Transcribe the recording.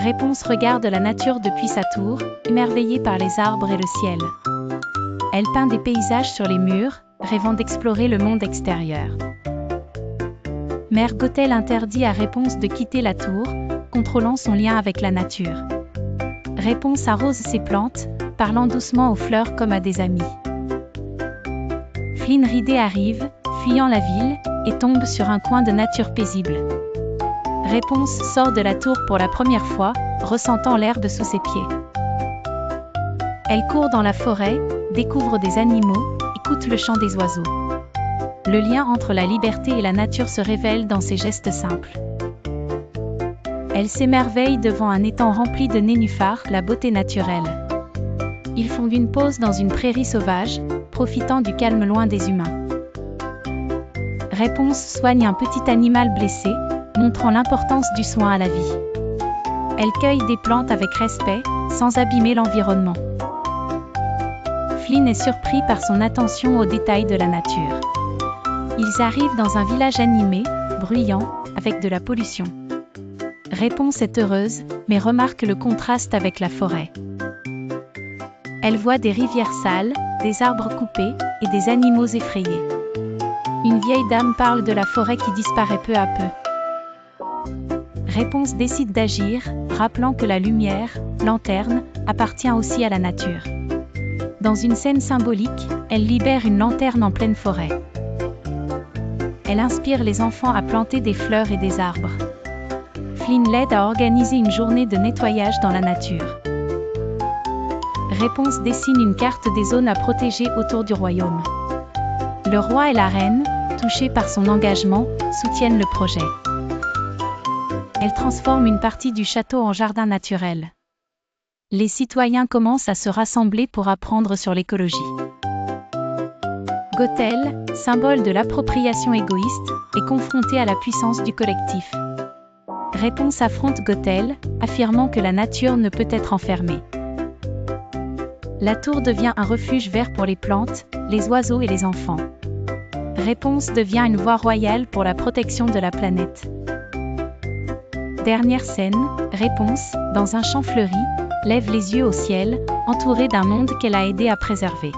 Réponse regarde la nature depuis sa tour, émerveillée par les arbres et le ciel. Elle peint des paysages sur les murs, rêvant d'explorer le monde extérieur. Mère Gothel interdit à Réponse de quitter la tour, contrôlant son lien avec la nature. Réponse arrose ses plantes, parlant doucement aux fleurs comme à des amis. Flynn Rider arrive, fuyant la ville, et tombe sur un coin de nature paisible. Réponse sort de la tour pour la première fois, ressentant l'herbe sous ses pieds. Elle court dans la forêt, découvre des animaux, écoute le chant des oiseaux. Le lien entre la liberté et la nature se révèle dans ses gestes simples. Elle s'émerveille devant un étang rempli de nénuphars, la beauté naturelle. Ils font une pause dans une prairie sauvage, profitant du calme loin des humains. Réponse soigne un petit animal blessé, montrant l'importance du soin à la vie. Elle cueille des plantes avec respect, sans abîmer l'environnement. Flynn est surpris par son attention aux détails de la nature. Ils arrivent dans un village animé, bruyant, avec de la pollution. Réponse est heureuse, mais remarque le contraste avec la forêt. Elle voit des rivières sales, des arbres coupés, et des animaux effrayés. Une vieille dame parle de la forêt qui disparaît peu à peu. Réponse décide d'agir, rappelant que la lumière, lanterne, appartient aussi à la nature. Dans une scène symbolique, elle libère une lanterne en pleine forêt. Elle inspire les enfants à planter des fleurs et des arbres. Flynn l'aide à organiser une journée de nettoyage dans la nature. Réponse dessine une carte des zones à protéger autour du royaume. Le roi et la reine, touchés par son engagement, soutiennent le projet. Elle transforme une partie du château en jardin naturel. Les citoyens commencent à se rassembler pour apprendre sur l'écologie. Gothel, symbole de l'appropriation égoïste, est confrontée à la puissance du collectif. Réponse affronte Gothel, affirmant que la nature ne peut être enfermée. La tour devient un refuge vert pour les plantes, les oiseaux et les enfants. Réponse devient une voie royale pour la protection de la planète. Dernière scène, Réponse, dans un champ fleuri, lève les yeux au ciel, entourée d'un monde qu'elle a aidé à préserver.